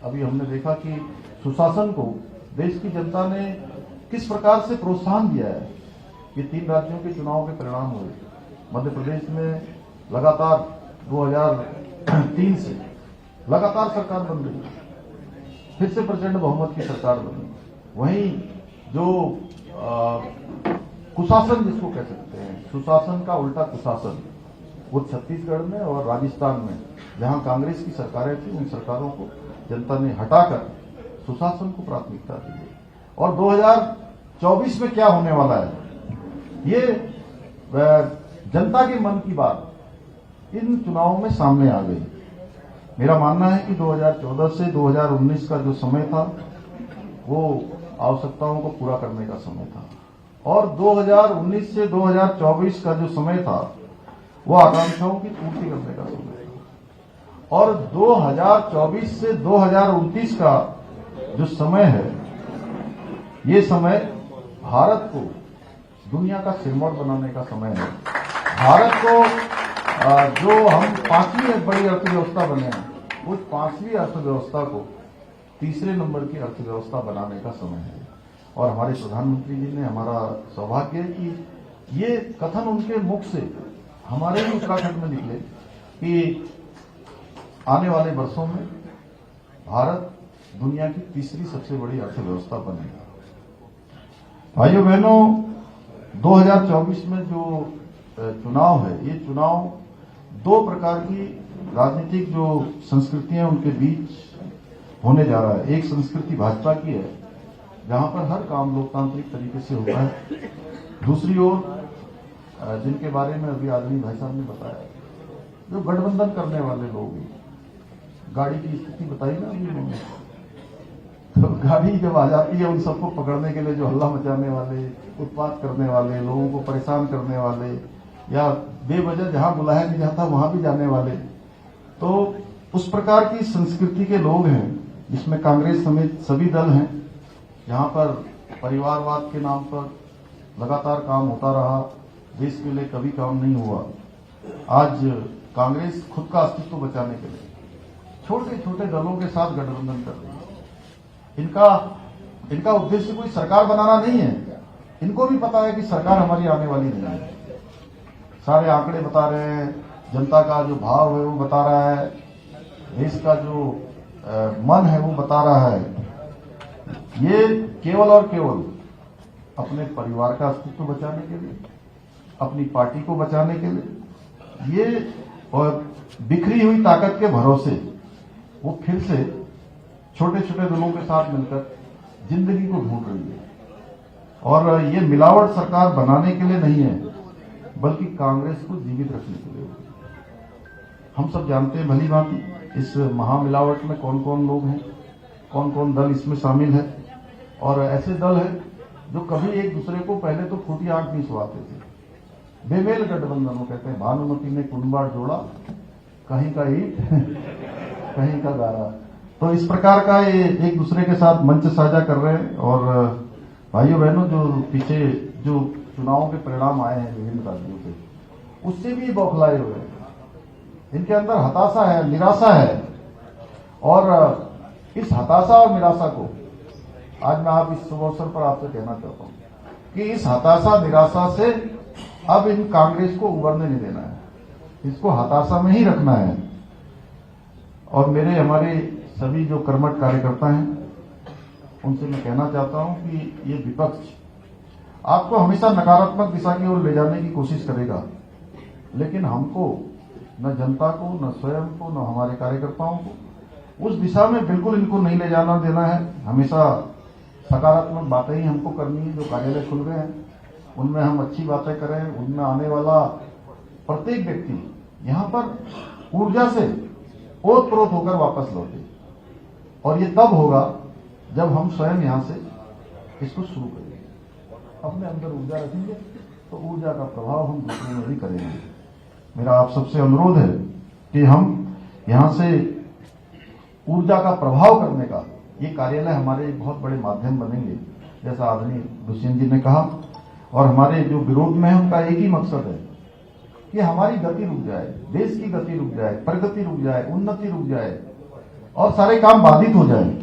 अभी हमने देखा कि सुशासन को देश की जनता ने किस प्रकार से प्रोत्साहन दिया है। ये 3 राज्यों के चुनाव के परिणाम हुए। मध्य प्रदेश में लगातार 2003 से लगातार सरकार बन रही, फिर से प्रचंड बहुमत की सरकार बनी। वहीं जो कुशासन जिसको कह सकते हैं, सुशासन का उल्टा कुशासन, वो छत्तीसगढ़ में और राजस्थान में जहां कांग्रेस की सरकारें थी, उन सरकारों को जनता ने हटाकर सुशासन को प्राथमिकता दी है। और 2024 में क्या होने वाला है, ये जनता के मन की बात इन चुनावों में सामने आ गई। मेरा मानना है कि 2014 से 2019 का जो समय था वो आवश्यकताओं को पूरा करने का समय था, और 2019 से 2024 का जो समय था वो आकांक्षाओं की पूर्ति करने का समय था। और 2024 से 2029 का जो समय है, ये समय भारत को दुनिया का सिरमौर बनाने का समय है। भारत को जो हम 5वीं बड़ी अर्थव्यवस्था बने हैं, उस 5वीं अर्थव्यवस्था को 3रे नंबर की अर्थव्यवस्था बनाने का समय है। और हमारे प्रधानमंत्री जी ने, हमारा सौभाग्य है कि ये कथन उनके मुख से हमारे ही उत्तराखंड में निकले कि आने वाले वर्षों में भारत दुनिया की 3री सबसे बड़ी अर्थव्यवस्था बनेगा। भाइयों बहनों, 2024 में जो चुनाव है, ये चुनाव 2 प्रकार की राजनीतिक जो संस्कृतियां उनके बीच होने जा रहा है। एक संस्कृति भाजपा की है, जहां पर हर काम लोकतांत्रिक तरीके से होता है। दूसरी ओर जिनके बारे में अभी आदमी भाई साहब ने बताया, जो गठबंधन करने वाले लोग हैं। गाड़ी की स्थिति बताई ना अभी उन्होंने, तो गाड़ी जब आ जाती है, उन सबको पकड़ने के लिए जो हल्ला मचाने वाले, उत्पात करने वाले, लोगों को परेशान करने वाले, या बेवजह जहां बुलाया नहीं जाता वहां भी जाने वाले, तो उस प्रकार की संस्कृति के लोग हैं, जिसमें कांग्रेस समेत सभी दल हैं। जहां पर परिवारवाद के नाम पर लगातार काम होता रहा, देश के लिए कभी काम नहीं हुआ। आज कांग्रेस खुद का अस्तित्व बचाने के लिए छोटे छोटे दलों के साथ गठबंधन कर रही है। इनका उद्देश्य कोई सरकार बनाना नहीं है। इनको भी पता है कि सरकार हमारी आने वाली नहीं है। सारे आंकड़े बता रहे हैं, जनता का जो भाव है वो बता रहा है, देश का जो मन है वो बता रहा है। ये केवल और केवल अपने परिवार का अस्तित्व बचाने के लिए, अपनी पार्टी को बचाने के लिए, ये और बिखरी हुई ताकत के भरोसे वो फिर से छोटे छोटे दलों के साथ मिलकर जिंदगी को ढूंढ रही है। और ये मिलावट सरकार बनाने के लिए नहीं है, बल्कि कांग्रेस को जीवित रखने के लिए। हम सब जानते हैं भली भांति इस महामिलावट में कौन कौन लोग हैं, कौन कौन दल इसमें शामिल है। और ऐसे दल हैं जो कभी एक दूसरे को पहले तो फूटी आंख नहीं सुहाते थे। बेमेल गठबंधन वो कहते हैं। भानुमति ने कुंडवाड़ जोड़ा, कहीं का ईंट कहीं का गारा। तो इस प्रकार का ये एक दूसरे के साथ मंच साझा कर रहे हैं। और भाइयों बहनों, जो पीछे जो चुनावों के परिणाम आए हैं विभिन्न राज्यों के, उससे भी बौखलाए हुए हैं। इनके अंदर हताशा है, निराशा है। और इस हताशा और निराशा को आज मैं आप इस शुभ अवसर पर आपसे कहना चाहता हूं कि इस हताशा निराशा से अब इन कांग्रेस को उबरने नहीं देना है, इसको हताशा में ही रखना है। और हमारे सभी जो कर्मठ कार्यकर्ता हैं, उनसे मैं कहना चाहता हूं कि ये विपक्ष आपको हमेशा नकारात्मक दिशा की ओर ले जाने की कोशिश करेगा, लेकिन हमको, न जनता को, न स्वयं को, न हमारे कार्यकर्ताओं को उस दिशा में बिल्कुल इनको नहीं ले जाना देना है। हमेशा सकारात्मक बातें ही हमको करनी है। जो कार्यालय खुल गए हैं उनमें हम अच्छी बातें करें, उनमें आने वाला प्रत्येक व्यक्ति यहां पर ऊर्जा से ओतप्रोत होकर वापस लौटे। और ये तब होगा जब हम स्वयं यहां से इसको शुरू करेंगे, अपने अंदर ऊर्जा रखेंगे, तो ऊर्जा का प्रभाव हम दूसरों में भी करेंगे। मेरा आप सबसे अनुरोध है कि हम यहां से ऊर्जा का प्रभाव करने का, ये कार्यालय हमारे एक बहुत बड़े माध्यम बनेंगे, जैसा आदरणीय दुष्यंत जी ने कहा। और हमारे जो विरोध में है उनका एक ही मकसद है कि हमारी गति रुक जाए, देश की गति रुक जाए, प्रगति रुक जाए, उन्नति रुक जाए। और सारे काम बाधित हो जाएं।